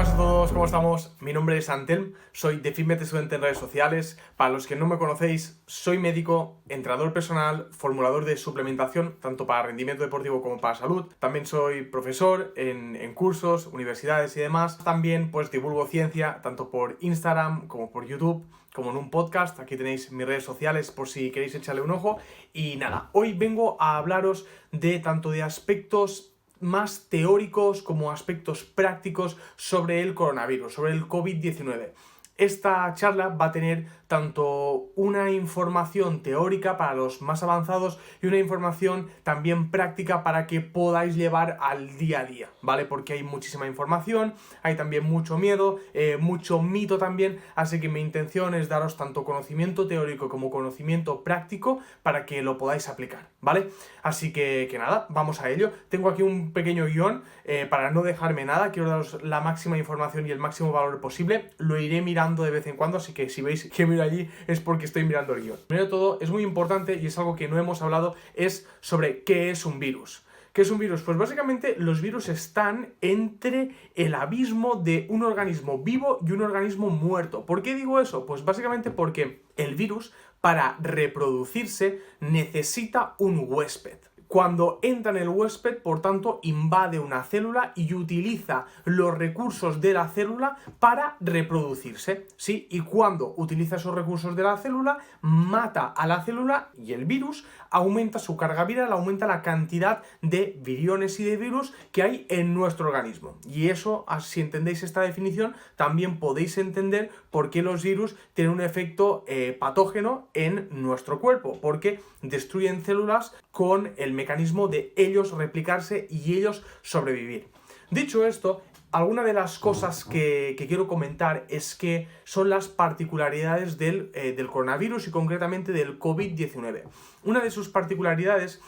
buenas a todos, ¿cómo estamos? Mi nombre es Antelm, soy Defínmete Student en redes sociales. Para los que no me conocéis, soy médico, entrenador personal, formulador de suplementación, tanto para rendimiento deportivo como para salud. También soy profesor en cursos, universidades y demás. También pues divulgo ciencia, tanto por Instagram como por YouTube, como en un podcast. Aquí tenéis mis redes sociales por si queréis echarle un ojo. Y nada, hoy vengo a hablaros de tanto de aspectos más teóricos como aspectos prácticos sobre el coronavirus, sobre el COVID-19. Esta charla va a tener tanto una información teórica para los más avanzados y una información también práctica para que podáis llevar al día a día, ¿vale? Porque hay muchísima información, hay también mucho miedo, mucho mito también, así que mi intención es daros tanto conocimiento teórico como conocimiento práctico para que lo podáis aplicar, ¿vale? Así que nada, vamos a ello. Tengo aquí un pequeño guión para no dejarme nada, quiero daros la máxima información y el máximo valor posible, lo iré mirando de vez en cuando, así que si veis que miro allí es porque estoy mirando el guión. Primero de todo, es muy importante y es algo que no hemos hablado, es sobre qué es un virus. ¿Qué es un virus? Pues básicamente los virus están entre el abismo de un organismo vivo y un organismo muerto. ¿Por qué digo eso? Pues básicamente porque el virus, para reproducirse, necesita un huésped. Cuando entra en el huésped, por tanto, invade una célula y utiliza los recursos de la célula para reproducirse, ¿sí? Y cuando utiliza esos recursos de la célula, mata a la célula y el virus aumenta su carga viral, aumenta la cantidad de viriones y de virus que hay en nuestro organismo. Y eso, si entendéis esta definición, también podéis entender por qué los virus tienen un efecto patógeno en nuestro cuerpo, porque destruyen células con el mecanismo de ellos replicarse y ellos sobrevivir. Dicho esto, alguna de las cosas que quiero comentar es que son las particularidades del coronavirus y concretamente del COVID-19. Una de sus particularidades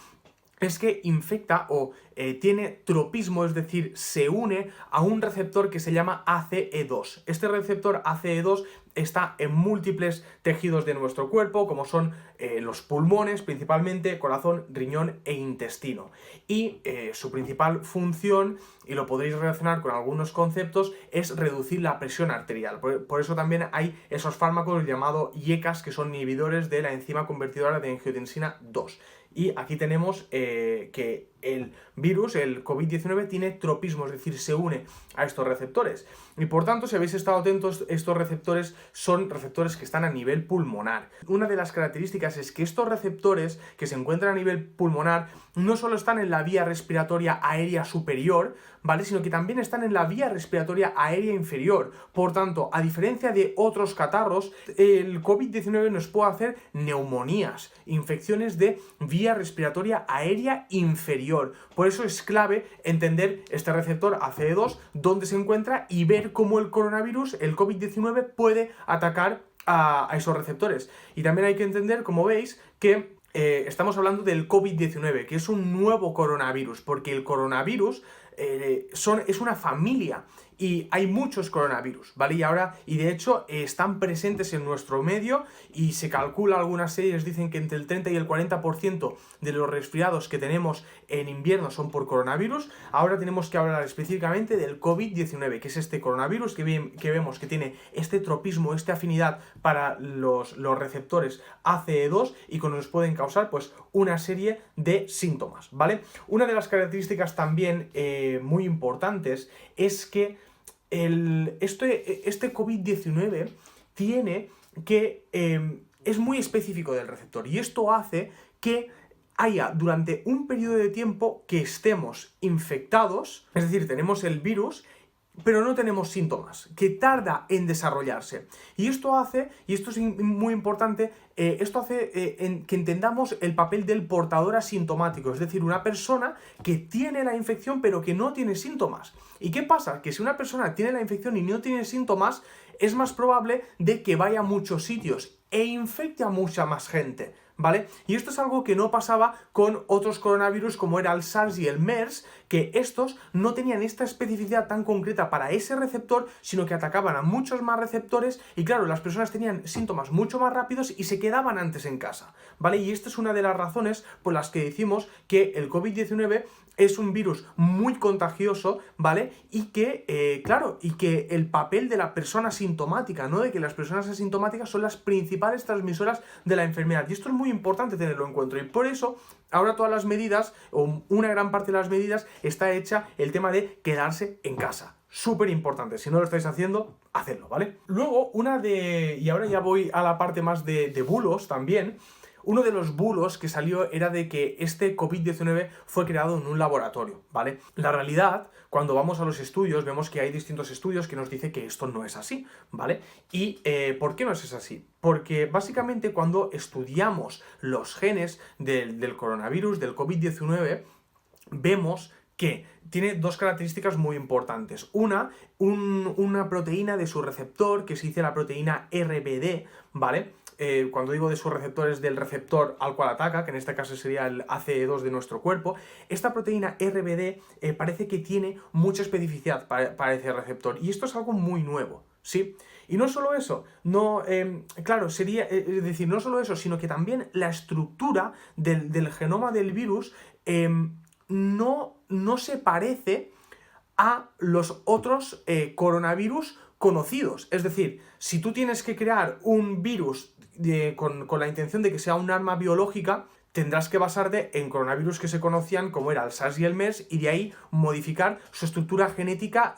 es que infecta o tiene tropismo, es decir, se une a un receptor que se llama ACE2. Este receptor ACE2 está en múltiples tejidos de nuestro cuerpo, como son los pulmones, principalmente, corazón, riñón e intestino. Y su principal función, y lo podréis relacionar con algunos conceptos, es reducir la presión arterial. Por eso también hay esos fármacos llamados IECAS, que son inhibidores de la enzima convertidora de angiotensina 2. Y aquí tenemos que el virus, el COVID-19, tiene tropismo, es decir, se une a estos receptores. Y por tanto, si habéis estado atentos, estos receptores son receptores que están a nivel pulmonar. Una de las características es que estos receptores que se encuentran a nivel pulmonar no solo están en la vía respiratoria aérea superior, ¿vale? Sino que también están en la vía respiratoria aérea inferior. Por tanto, a diferencia de otros catarros, el COVID-19 nos puede hacer neumonías, infecciones de vía respiratoria aérea inferior. Por eso es clave entender este receptor ACE2, dónde se encuentra y ver cómo el coronavirus, el COVID-19, puede atacar a esos receptores. Y también hay que entender, como veis, que estamos hablando del COVID-19, que es un nuevo coronavirus, porque el coronavirus es una familia y hay muchos coronavirus, ¿vale? Y de hecho están presentes en nuestro medio y se calcula, algunas series dicen que entre el 30 y el 40% de los resfriados que tenemos en invierno son por coronavirus. Ahora tenemos que hablar específicamente del COVID-19, que es este coronavirus que vemos que tiene este tropismo, esta afinidad para los receptores ACE2 y que nos pueden causar pues una serie de síntomas, ¿vale? Una de las características también muy importantes es que este COVID-19 tiene que es muy específico del receptor y esto hace que haya durante un periodo de tiempo que estemos infectados, es decir, tenemos el virus, pero no tenemos síntomas, que tarda en desarrollarse. Y esto hace, y esto es muy importante, esto hace que entendamos el papel del portador asintomático, es decir, una persona que tiene la infección pero que no tiene síntomas. ¿Y qué pasa? Que si una persona tiene la infección y no tiene síntomas, es más probable de que vaya a muchos sitios e infecte a mucha más gente, ¿vale? Y esto es algo que no pasaba con otros coronavirus como era el SARS y el MERS, que estos no tenían esta especificidad tan concreta para ese receptor, sino que atacaban a muchos más receptores y claro, las personas tenían síntomas mucho más rápidos y se quedaban antes en casa, ¿vale? Y esta es una de las razones por las que decimos que el COVID-19 es un virus muy contagioso, ¿vale? Y que, claro, y que el papel de la persona asintomática, ¿no? De que las personas asintomáticas son las principales transmisoras de la enfermedad. Y esto es muy importante tenerlo en cuenta. Y por eso, ahora todas las medidas, o una gran parte de las medidas, está hecha el tema de quedarse en casa. Súper importante. Si no lo estáis haciendo, hacedlo, ¿vale? Luego, y ahora ya voy a la parte más de bulos también. Uno de los bulos que salió era de que este COVID-19 fue creado en un laboratorio, ¿vale? La realidad, cuando vamos a los estudios, vemos que hay distintos estudios que nos dicen que esto no es así, ¿vale? ¿Y por qué no es así? Porque básicamente cuando estudiamos los genes del coronavirus, del COVID-19, vemos que tiene dos características muy importantes. Una proteína de su receptor, que se dice la proteína RBD, ¿vale? Cuando digo de sus receptores, del receptor al cual ataca, que en este caso sería el ACE2 de nuestro cuerpo, esta proteína RBD parece que tiene mucha especificidad para ese receptor, y esto es algo muy nuevo, ¿sí? Y no solo eso, claro, sería, es decir, no solo eso, sino que también la estructura del genoma del virus no se parece a los otros coronavirus conocidos. Es decir, si tú tienes que crear un virus con la intención de que sea un arma biológica, tendrás que basarte en coronavirus que se conocían como era el SARS y el MERS y de ahí modificar su estructura genética,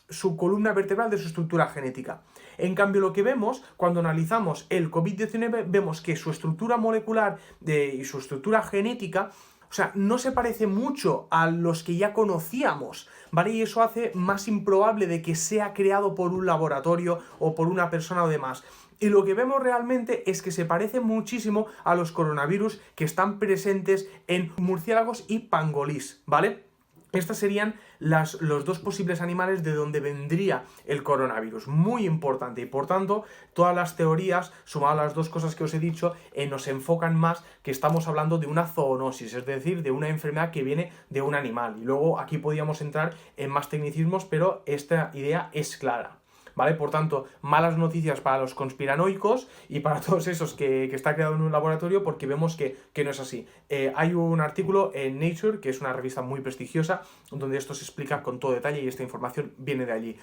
su columna vertebral de su estructura genética. En cambio, lo que vemos cuando analizamos el COVID-19, vemos que su estructura molecular y su estructura genética, o sea, no se parece mucho a los que ya conocíamos, ¿vale? Y eso hace más improbable de que sea creado por un laboratorio o por una persona o demás. Y lo que vemos realmente es que se parece muchísimo a los coronavirus que están presentes en murciélagos y pangolís, ¿vale? Estos serían los dos posibles animales de donde vendría el coronavirus. Muy importante. Y por tanto, todas las teorías, sumadas a las dos cosas que os he dicho, nos enfocan más que estamos hablando de una zoonosis, es decir, de una enfermedad que viene de un animal. Y luego aquí podríamos entrar en más tecnicismos, pero esta idea es clara, ¿vale? Por tanto, malas noticias para los conspiranoicos y para todos esos que está creado en un laboratorio, porque vemos que no es así. Hay un artículo en Nature, que es una revista muy prestigiosa, donde esto se explica con todo detalle y esta información viene de allí.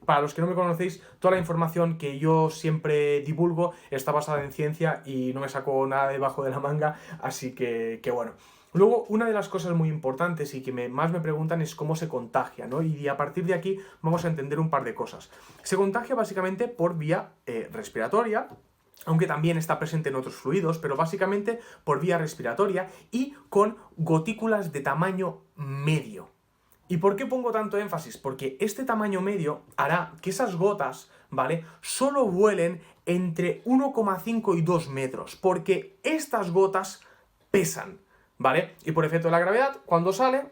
Para los que no me conocéis, toda la información que yo siempre divulgo está basada en ciencia y no me saco nada debajo de la manga, así que bueno. Luego, una de las cosas muy importantes y que más me preguntan es cómo se contagia, ¿no? Y a partir de aquí vamos a entender un par de cosas. Se contagia básicamente por vía respiratoria, aunque también está presente en otros fluidos, pero básicamente por vía respiratoria y con gotículas de tamaño medio. ¿Y por qué pongo tanto énfasis? Porque este tamaño medio hará que esas gotas, ¿vale?, solo vuelen entre 1,5 y 2 metros, porque estas gotas pesan, ¿vale? Y por efecto de la gravedad, cuando sale,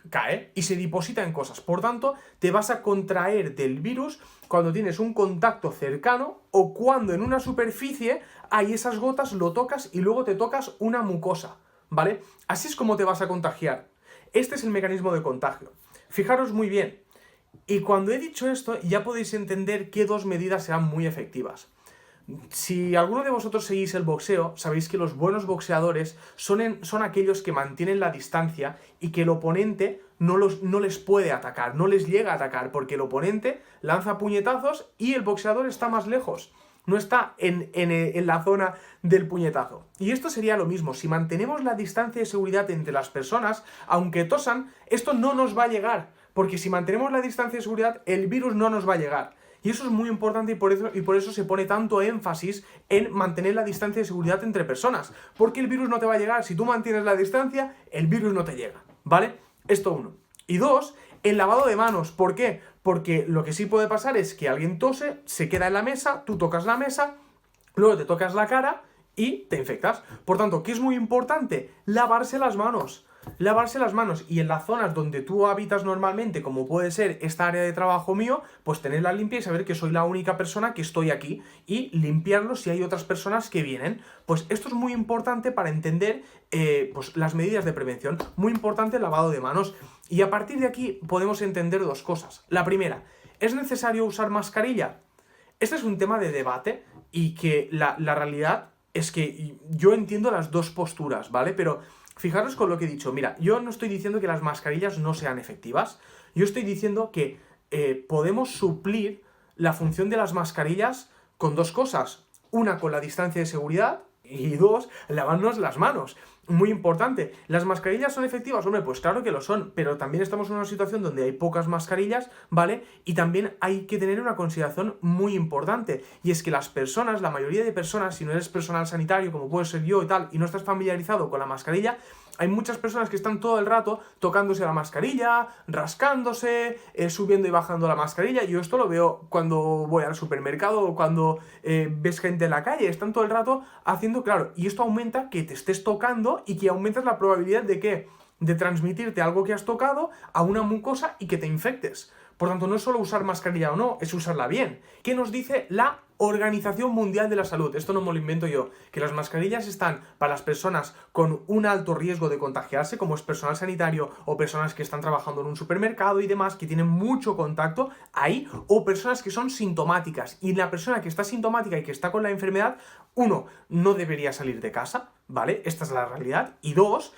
cae y se deposita en cosas. Por tanto, te vas a contraer del virus cuando tienes un contacto cercano o cuando en una superficie hay esas gotas, lo tocas y luego te tocas una mucosa, ¿vale? Así es como te vas a contagiar. Este es el mecanismo de contagio. Fijaros muy bien. Y cuando he dicho esto, ya podéis entender que dos medidas serán muy efectivas. Si alguno de vosotros seguís el boxeo, sabéis que los buenos boxeadores son aquellos que mantienen la distancia y que el oponente no les puede atacar, no les llega a atacar, porque el oponente lanza puñetazos y el boxeador está más lejos, no está en la zona del puñetazo. Y esto sería lo mismo, si mantenemos la distancia de seguridad entre las personas, aunque tosan, esto no nos va a llegar, porque si mantenemos la distancia de seguridad, el virus no nos va a llegar. Y eso es muy importante y por eso se pone tanto énfasis en mantener la distancia de seguridad entre personas. Porque el virus no te va a llegar. Si tú mantienes la distancia, el virus no te llega, ¿vale? Esto uno. Y dos, el lavado de manos. ¿Por qué? Porque lo que sí puede pasar es que alguien tose, se queda en la mesa, tú tocas la mesa, luego te tocas la cara y te infectas. Por tanto, ¿qué es muy importante? Lavarse las manos. lavarse las manos, y en las zonas donde tú habitas normalmente, como puede ser esta área de trabajo mío, pues tenerla limpia y saber que soy la única persona que estoy aquí, y limpiarlo si hay otras personas que vienen. Pues esto es muy importante para entender pues las medidas de prevención. Muy importante el lavado de manos. Y a partir de aquí podemos entender dos cosas. La primera, ¿es necesario usar mascarilla? Este es un tema de debate, y que la realidad es que yo entiendo las dos posturas, ¿vale? Pero fijaros con lo que he dicho. Mira, yo no estoy diciendo que las mascarillas no sean efectivas. Yo estoy diciendo que podemos suplir la función de las mascarillas con dos cosas. Una, con la distancia de seguridad, y dos, lavarnos las manos. Muy importante. ¿Las mascarillas son efectivas? Hombre, pues claro que lo son, pero también estamos en una situación donde hay pocas mascarillas, ¿vale? Y también hay que tener una consideración muy importante, y es que las personas, la mayoría de personas, si no eres personal sanitario, como puede ser yo y tal, y no estás familiarizado con la mascarilla, hay muchas personas que están todo el rato tocándose la mascarilla, rascándose, subiendo y bajando la mascarilla. Yo esto lo veo cuando voy al supermercado o cuando ves gente en la calle. Están todo el rato haciendo, claro, y esto aumenta que te estés tocando y que aumentas la probabilidad de que de transmitirte algo que has tocado a una mucosa y que te infectes. Por tanto, no es solo usar mascarilla o no, es usarla bien. ¿Qué nos dice la Organización Mundial de la Salud? Esto no me lo invento yo, que las mascarillas están para las personas con un alto riesgo de contagiarse, como es personal sanitario o personas que están trabajando en un supermercado y demás, que tienen mucho contacto ahí, o personas que son sintomáticas. Y la persona que está sintomática y que está con la enfermedad, uno, no debería salir de casa, ¿vale? Esta es la realidad. Y dos,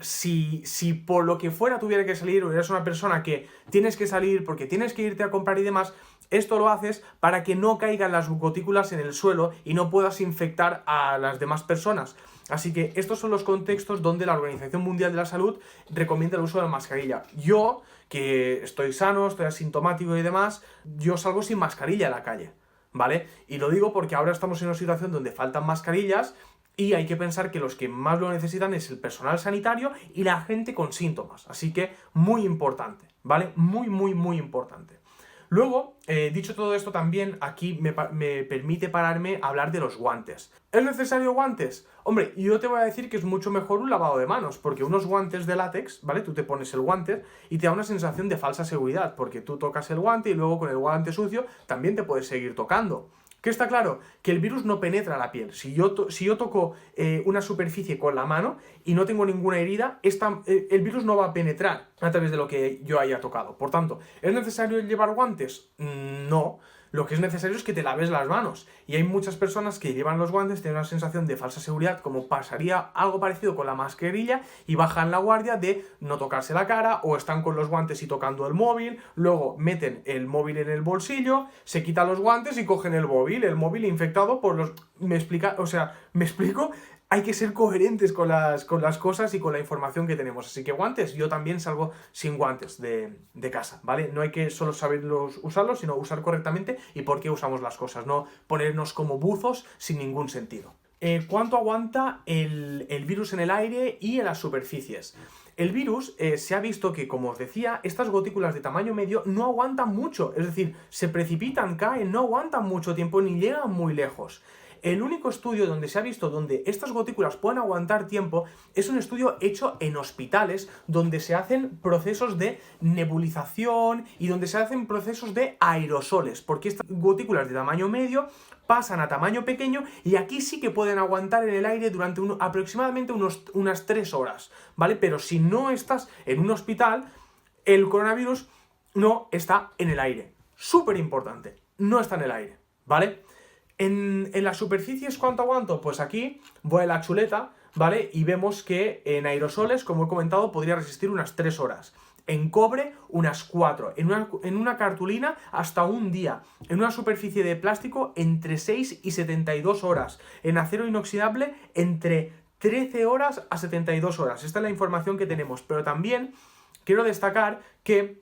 si por lo que fuera tuviera que salir, o eres una persona que tienes que salir porque tienes que irte a comprar y demás, esto lo haces para que no caigan las gotículas en el suelo y no puedas infectar a las demás personas. Así que estos son los contextos donde la Organización Mundial de la Salud recomienda el uso de la mascarilla. Yo, que estoy sano, estoy asintomático y demás, yo salgo sin mascarilla a la calle, ¿vale? Y lo digo porque ahora estamos en una situación donde faltan mascarillas, y hay que pensar que los que más lo necesitan es el personal sanitario y la gente con síntomas. Así que muy importante, ¿vale? Muy, muy, muy importante. Luego, dicho todo esto, también aquí me permite pararme a hablar de los guantes. ¿Es necesario guantes? Hombre, yo te voy a decir que es mucho mejor un lavado de manos, porque unos guantes de látex, ¿vale? Tú te pones el guante y te da una sensación de falsa seguridad, porque tú tocas el guante y luego con el guante sucio también te puedes seguir tocando. ¿Qué está claro? Que el virus no penetra la piel. Si yo toco una superficie con la mano y no tengo ninguna herida, el virus no va a penetrar a través de lo que yo haya tocado. Por tanto, ¿es necesario llevar guantes? No. Lo que es necesario es que te laves las manos. Y hay muchas personas que llevan los guantes, tienen una sensación de falsa seguridad, como pasaría algo parecido con la mascarilla, y bajan la guardia de no tocarse la cara, o están con los guantes y tocando el móvil, luego meten el móvil en el bolsillo, se quitan los guantes y cogen el móvil infectado por los... ¿Me explico? Hay que ser coherentes con las cosas y con la información que tenemos. Así que guantes, yo también salgo sin guantes de casa, ¿vale? No hay que solo saberlos usarlos, sino usar correctamente y por qué usamos las cosas, no ponernos como buzos sin ningún sentido. ¿Cuánto aguanta el virus en el aire y en las superficies? El virus se ha visto que, como os decía, estas gotículas de tamaño medio no aguantan mucho, es decir, se precipitan, caen, no aguantan mucho tiempo ni llegan muy lejos. El único estudio donde se ha visto donde estas gotículas pueden aguantar tiempo es un estudio hecho en hospitales, donde se hacen procesos de nebulización y donde se hacen procesos de aerosoles, porque estas gotículas de tamaño medio pasan a tamaño pequeño y aquí sí que pueden aguantar en el aire durante aproximadamente unas 3 horas, ¿vale? Pero si no estás en un hospital, el coronavirus no está en el aire. Súper importante, no está en el aire, ¿vale? En las superficies, ¿cuánto aguanto? Pues aquí voy a la chuleta, ¿vale? Y vemos que en aerosoles, como he comentado, podría resistir unas 3 horas. En cobre, unas 4. En una cartulina, hasta un día. En una superficie de plástico, entre 6 y 72 horas. En acero inoxidable, entre 13 horas a 72 horas. Esta es la información que tenemos. Pero también quiero destacar que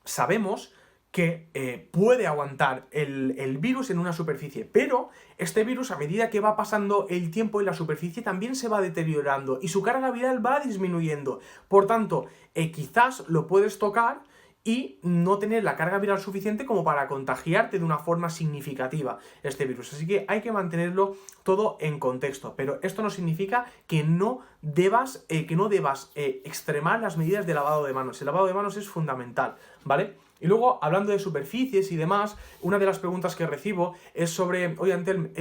sabemos que puede aguantar el virus en una superficie, pero este virus, a medida que va pasando el tiempo en la superficie, también se va deteriorando y su carga viral va disminuyendo. Por tanto, quizás lo puedes tocar y no tener la carga viral suficiente como para contagiarte de una forma significativa este virus. Así que hay que mantenerlo todo en contexto, pero esto no significa que no debas extremar las medidas de lavado de manos. El lavado de manos es fundamental, ¿vale? Y luego, hablando de superficies y demás, una de las preguntas que recibo es sobre, oye, Antel,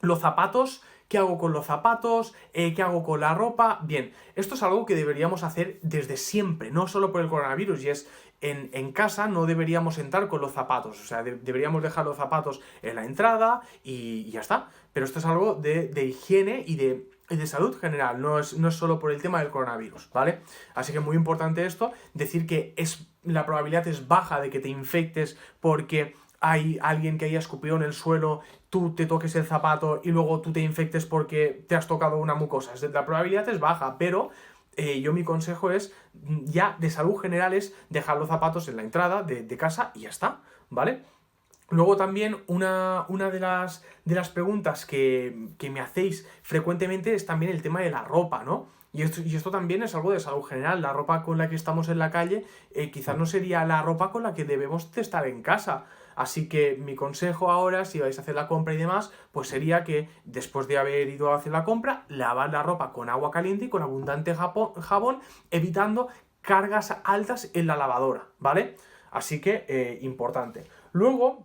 los zapatos, ¿qué hago con los zapatos? ¿Qué hago con la ropa? Bien, esto es algo que deberíamos hacer desde siempre, no solo por el coronavirus, y es en casa no deberíamos entrar con los zapatos, o sea, deberíamos dejar los zapatos en la entrada y ya está. Pero esto es algo de higiene y de salud general, no es solo por el tema del coronavirus, ¿vale? Así que muy importante esto, decir que la probabilidad es baja de que te infectes porque hay alguien que haya escupido en el suelo, tú te toques el zapato y luego tú te infectes porque te has tocado una mucosa. La probabilidad es baja, pero mi consejo es, ya de salud general, es dejar los zapatos en la entrada de casa y ya está, ¿vale? Luego también una de las preguntas que me hacéis frecuentemente es también el tema de la ropa, ¿no? Y esto también es algo de salud general. La ropa con la que estamos en la calle quizás no sería la ropa con la que debemos de estar en casa. Así que mi consejo ahora, si vais a hacer la compra y demás, pues sería que después de haber ido a hacer la compra, lavar la ropa con agua caliente y con abundante jabón, evitando cargas altas en la lavadora, ¿vale? Así que importante. Luego,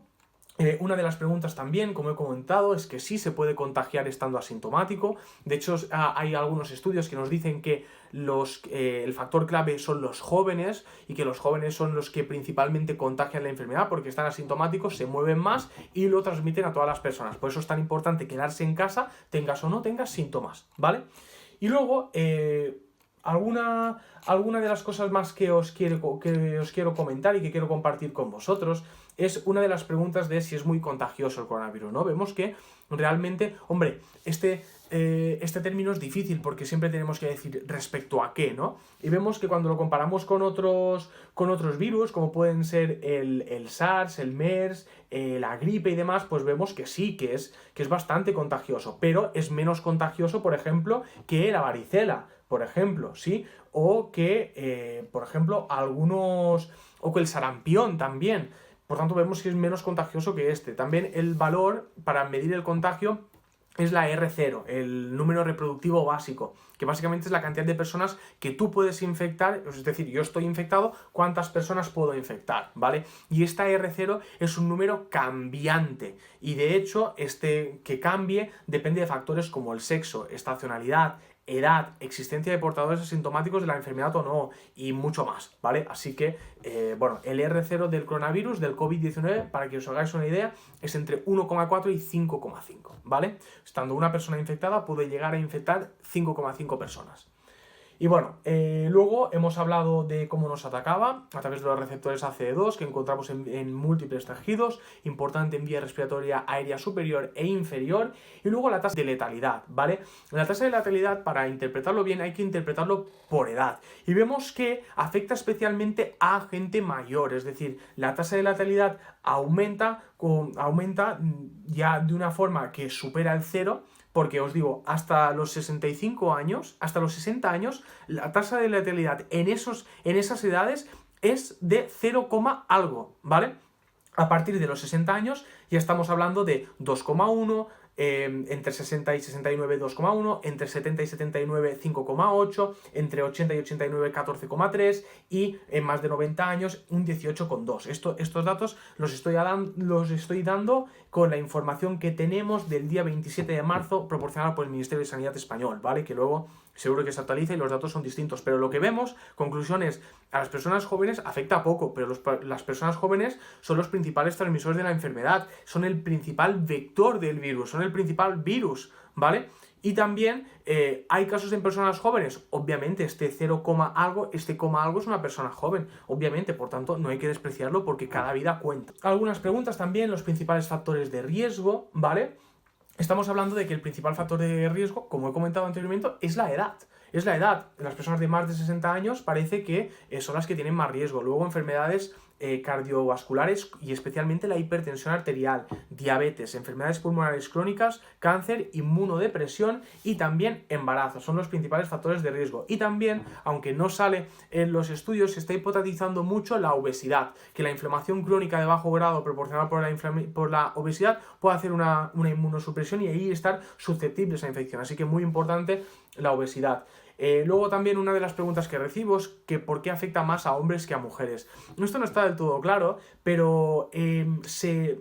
una de las preguntas también, como he comentado, es que sí se puede contagiar estando asintomático. De hecho, hay algunos estudios que nos dicen que el factor clave son los jóvenes y que los jóvenes son los que principalmente contagian la enfermedad porque están asintomáticos, se mueven más y lo transmiten a todas las personas. Por eso es tan importante quedarse en casa, tengas o no tengas síntomas, ¿vale? Y luego, alguna de las cosas más que os quiero comentar y que quiero compartir con vosotros es una de las preguntas de si es muy contagioso el coronavirus, ¿no? Vemos que realmente, hombre, este término es difícil porque siempre tenemos que decir respecto a qué, ¿no? Y vemos que cuando lo comparamos con otros virus, como pueden ser el SARS, el MERS, la gripe y demás, pues vemos que sí, que es bastante contagioso, pero es menos contagioso, por ejemplo, que la varicela, por ejemplo, ¿sí? O que, por ejemplo, o que el sarampión también. Por tanto, vemos que es menos contagioso que este. También el valor para medir el contagio es la R0, el número reproductivo básico, que básicamente es la cantidad de personas que tú puedes infectar, es decir, yo estoy infectado, ¿cuántas personas puedo infectar? ¿Vale? Y esta R0 es un número cambiante, y de hecho, que cambie depende de factores como el sexo, estacionalidad, edad, existencia de portadores asintomáticos de la enfermedad o no, y mucho más, ¿vale? Así que, el R0 del coronavirus, del COVID-19, para que os hagáis una idea, es entre 1,4 y 5,5, ¿vale? Estando una persona infectada, puede llegar a infectar 5,5 personas. Y bueno, luego hemos hablado de cómo nos atacaba a través de los receptores ACE2 que encontramos en múltiples tejidos, importante en vía respiratoria aérea superior e inferior, y luego la tasa de letalidad, ¿vale? La tasa de letalidad, para interpretarlo bien, hay que interpretarlo por edad. Y vemos que afecta especialmente a gente mayor, es decir, la tasa de letalidad aumenta ya de una forma que supera el 0, porque os digo, hasta los 65 años, hasta los 60 años, la tasa de letalidad en esas edades es de 0, algo, ¿vale? A partir de los 60 años ya estamos hablando de 2,1, entre 60 y 69 2,1, entre 70 y 79 5,8, entre 80 y 89 14,3 y en más de 90 años un 18,2. Estos datos los estoy dando con la información que tenemos del día 27 de marzo proporcionada por el Ministerio de Sanidad español, ¿vale? Que luego seguro que se actualiza y los datos son distintos, pero lo que vemos, conclusiones, a las personas jóvenes afecta poco, pero las personas jóvenes son los principales transmisores de la enfermedad, son el principal vector del virus, son el principal virus, ¿vale? Y también hay casos en personas jóvenes, obviamente este 0, algo, este coma algo es una persona joven, obviamente, por tanto no hay que despreciarlo porque cada vida cuenta. Algunas preguntas también, los principales factores de riesgo, ¿vale? Estamos hablando de que el principal factor de riesgo, como he comentado anteriormente, es la edad. es la edad. Las personas de más de 60 años parece que son las que tienen más riesgo. Luego enfermedades cardiovasculares y especialmente la hipertensión arterial, diabetes, enfermedades pulmonares crónicas, cáncer, inmunodepresión y también embarazo. Son los principales factores de riesgo. Y también, aunque no sale en los estudios, se está hipotetizando mucho la obesidad, que la inflamación crónica de bajo grado proporcionada por la obesidad puede hacer una inmunosupresión y ahí estar susceptibles a infección. Así que muy importante la obesidad. Luego también una de las preguntas que recibo es que por qué afecta más a hombres que a mujeres. Esto no está del todo claro, pero se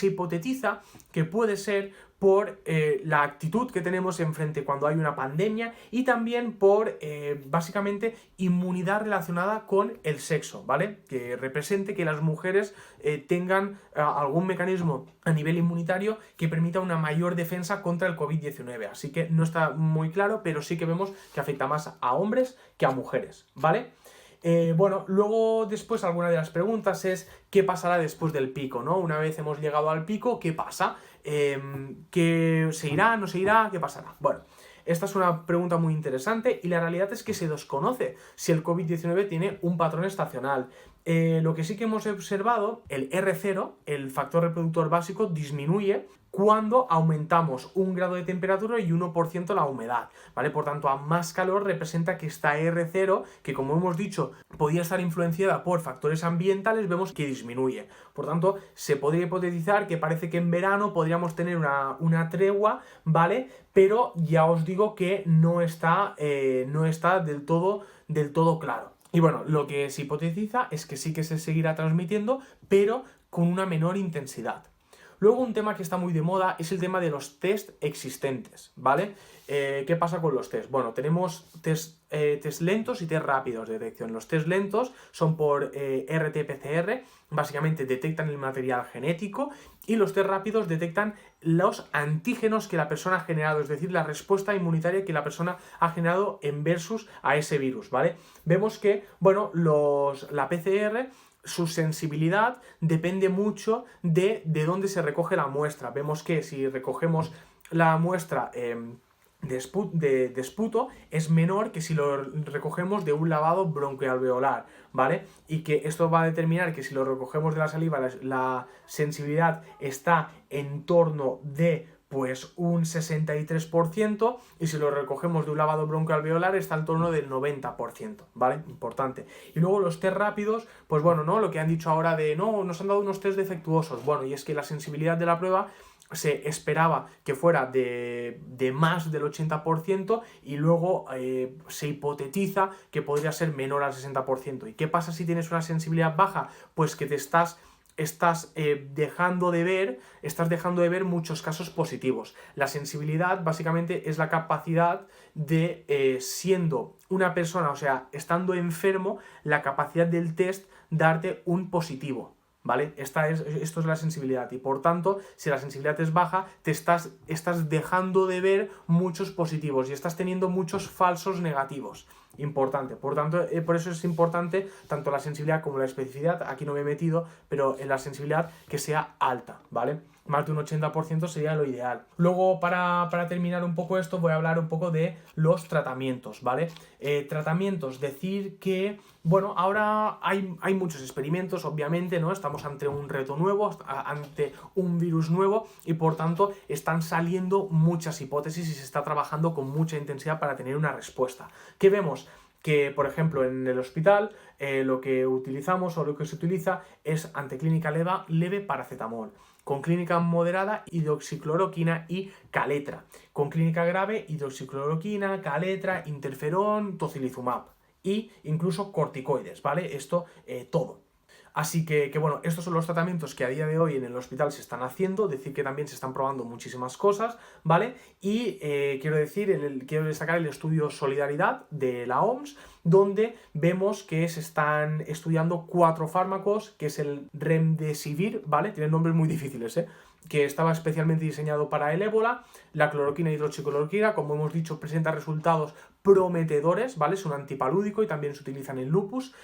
hipotetiza que puede ser por la actitud que tenemos enfrente cuando hay una pandemia y también por, básicamente, inmunidad relacionada con el sexo, ¿vale? Que represente que las mujeres tengan algún mecanismo a nivel inmunitario que permita una mayor defensa contra el COVID-19. Así que no está muy claro, pero sí que vemos que afecta más a hombres que a mujeres, ¿vale? Bueno, luego después alguna de las preguntas es ¿qué pasará después del pico, ¿no? Una vez hemos llegado al pico, ¿qué pasa? ¿Qué se irá, no se irá? ¿Qué pasará? Bueno, esta es una pregunta muy interesante y la realidad es que se desconoce si el COVID-19 tiene un patrón estacional. Lo que sí que hemos observado, el R0, el factor reproductor básico, disminuye cuando aumentamos 1 grado de temperatura y 1% la humedad, ¿vale? Por tanto, a más calor representa que esta R0, que como hemos dicho, podía estar influenciada por factores ambientales, vemos que disminuye. Por tanto, se podría hipotetizar que parece que en verano podríamos tener una tregua, ¿vale? Pero ya os digo que no está del todo claro. Y bueno, lo que se hipotetiza es que sí que se seguirá transmitiendo, pero con una menor intensidad. Luego un tema que está muy de moda es el tema de los test existentes, ¿vale? ¿Qué pasa con los test? Bueno, tenemos test lentos y test rápidos de detección. Los test lentos son por RT-PCR, básicamente detectan el material genético, y los test rápidos detectan los antígenos que la persona ha generado, es decir, la respuesta inmunitaria que la persona ha generado en versus a ese virus, ¿vale? Vemos que, bueno, la PCR, su sensibilidad depende mucho de dónde se recoge la muestra. Vemos que si recogemos la muestra de esputo es menor que si lo recogemos de un lavado broncoalveolar, ¿vale? Y que esto va a determinar que si lo recogemos de la saliva la sensibilidad está en torno de pues un 63%, y si lo recogemos de un lavado broncoalveolar está en torno del 90%, ¿vale? Importante. Y luego los test rápidos, pues bueno, ¿no? Lo que han dicho ahora de, no, nos han dado unos test defectuosos. Bueno, y es que la sensibilidad de la prueba se esperaba que fuera de más del 80% y luego se hipotetiza que podría ser menor al 60%. ¿Y qué pasa si tienes una sensibilidad baja? Pues que te estás dejando de ver muchos casos positivos. La sensibilidad básicamente es la capacidad de, siendo una persona, o sea, estando enfermo, la capacidad del test darte un positivo, ¿vale? Esto es la sensibilidad y por tanto, si la sensibilidad es baja, te estás dejando de ver muchos positivos y estás teniendo muchos falsos negativos. Importante. Por tanto, por eso es importante tanto la sensibilidad como la especificidad. Aquí no me he metido, pero en la sensibilidad que sea alta, ¿vale? Más de un 80% sería lo ideal. Luego, para terminar un poco esto, voy a hablar un poco de los tratamientos, ¿vale? Tratamientos, decir que, bueno, ahora hay muchos experimentos, obviamente, ¿no? Estamos ante un reto nuevo, ante un virus nuevo y, por tanto, están saliendo muchas hipótesis y se está trabajando con mucha intensidad para tener una respuesta. ¿Qué vemos? Que, por ejemplo, en el hospital lo que utilizamos o lo que se utiliza es ante clínica leve paracetamol, con clínica moderada hidroxicloroquina y caletra, con clínica grave hidroxicloroquina, caletra, interferón, tocilizumab y incluso corticoides, ¿vale? Esto todo. Así que bueno, estos son los tratamientos que a día de hoy en el hospital se están haciendo, decir que también se están probando muchísimas cosas, ¿vale? Y quiero destacar el estudio Solidaridad de la OMS, donde vemos que se están estudiando 4 fármacos, que es el Remdesivir, ¿vale? Tienen nombres muy difíciles, que estaba especialmente diseñado para el ébola, la cloroquina y hidroxicloroquina, como hemos dicho, presenta resultados prometedores, ¿vale? Es un antipalúdico y también se utilizan en lupus,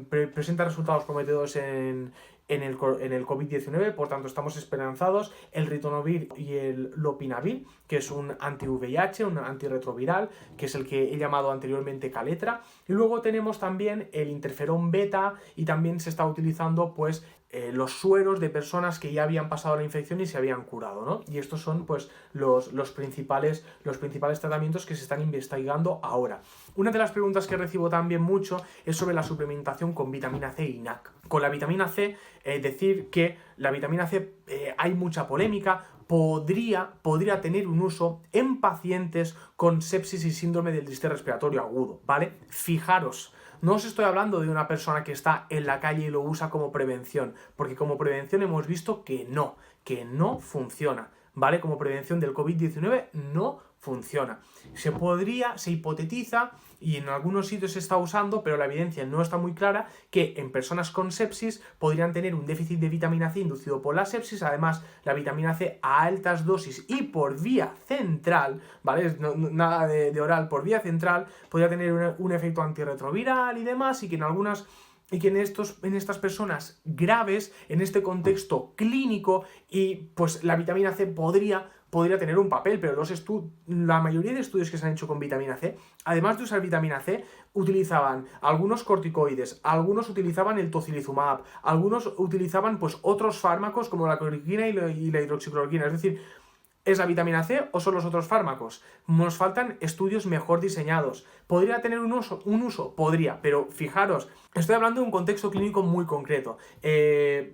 presenta resultados prometedores en en el COVID-19, por tanto estamos esperanzados. El ritonavir y el lopinavir, que es un anti-VIH, un antirretroviral, que es el que he llamado anteriormente Kaletra. Y luego tenemos también el interferón beta, y también se está utilizando pues los sueros de personas que ya habían pasado la infección y se habían curado, ¿no? Y estos son pues los principales tratamientos que se están investigando ahora. Una de las preguntas que recibo también mucho es sobre la suplementación con vitamina C y NAC. Con la vitamina C, decir que la vitamina C hay mucha polémica. Podría tener un uso en pacientes con sepsis y síndrome del distrés respiratorio agudo, ¿vale? Fijaros, no os estoy hablando de una persona que está en la calle y lo usa como prevención, porque como prevención hemos visto que no funciona, ¿vale? Como prevención del COVID-19 no funciona. Se hipotetiza, y en algunos sitios se está usando, pero la evidencia no está muy clara, que en personas con sepsis podrían tener un déficit de vitamina C inducido por la sepsis. Además, la vitamina C a altas dosis y por vía central, ¿vale? Nada de oral, por vía central, podría tener un efecto antirretroviral y demás, y que en estas personas graves, en este contexto clínico, y pues la vitamina C podría tener un papel, pero la mayoría de estudios que se han hecho con vitamina C, además de usar vitamina C, utilizaban algunos corticoides, algunos utilizaban el tocilizumab, algunos utilizaban pues otros fármacos como la cloroquina y la hidroxicloroquina. Es decir, ¿es la vitamina C o son los otros fármacos? Nos faltan estudios mejor diseñados. ¿Podría tener un uso? Podría, pero fijaros, estoy hablando de un contexto clínico muy concreto.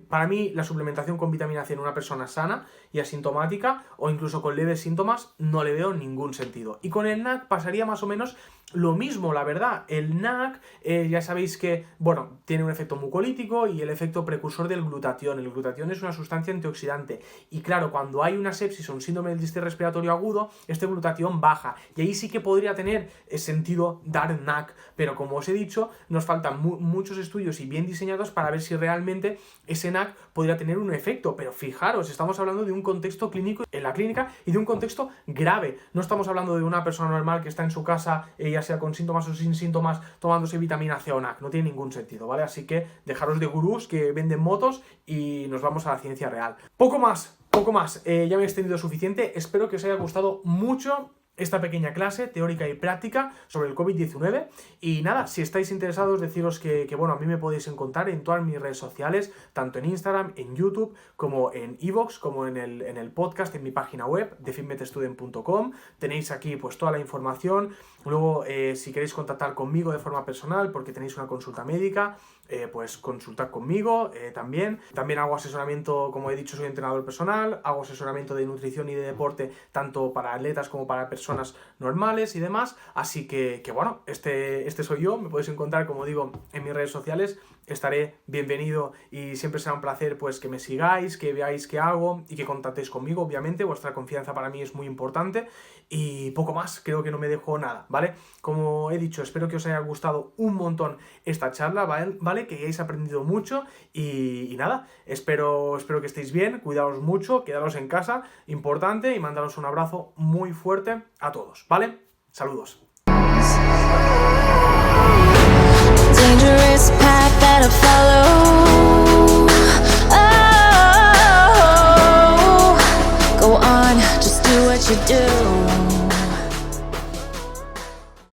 Para mí, la suplementación con vitamina C en una persona sana y asintomática, o incluso con leves síntomas, no le veo ningún sentido. Y con el NAC pasaría más o menos lo mismo, la verdad. El NAC, ya sabéis que, bueno, tiene un efecto mucolítico y el efecto precursor del glutatión. El glutatión es una sustancia antioxidante. Y claro, cuando hay una sepsis o un síndrome del distrés respiratorio agudo, este glutatión baja. Y ahí sí que podría tener sentido dar NAC. Pero como os he dicho, nos faltan muchos estudios y bien diseñados para ver si realmente ese NAC podría tener un efecto. Pero fijaros, estamos hablando de un contexto clínico en la clínica y de un contexto grave. No estamos hablando de una persona normal que está en su casa, ya sea con síntomas o sin síntomas, tomándose vitamina C o NAC. No tiene ningún sentido, ¿vale? Así que dejaros de gurús que venden motos y nos vamos a la ciencia real. Poco más. Ya me he extendido suficiente. Espero que os haya gustado mucho esta pequeña clase teórica y práctica sobre el COVID-19. Y nada, si estáis interesados, deciros que bueno, a mí me podéis encontrar en todas mis redes sociales, tanto en Instagram, en YouTube, como en iVoox, como en el podcast, en mi página web, defibmetestudent.com. Tenéis aquí pues toda la información. Luego, si queréis contactar conmigo de forma personal, porque tenéis una consulta médica, pues consultad conmigo también. También hago asesoramiento, como he dicho, soy entrenador personal, hago asesoramiento de nutrición y de deporte, tanto para atletas como para personas normales y demás. Así que bueno, este soy yo, me podéis encontrar, como digo, en mis redes sociales. Estaré bienvenido y siempre será un placer pues que me sigáis, que veáis qué hago y que contactéis conmigo. Obviamente vuestra confianza para mí es muy importante. Y poco más, creo que no me dejo nada, ¿vale? Como he dicho, espero que os haya gustado un montón esta charla, ¿vale? Que hayáis aprendido mucho y nada, espero que estéis bien, cuidaos mucho, quedaros en casa, importante, y mandaros un abrazo muy fuerte a todos, ¿vale? Saludos. Dangerous path that I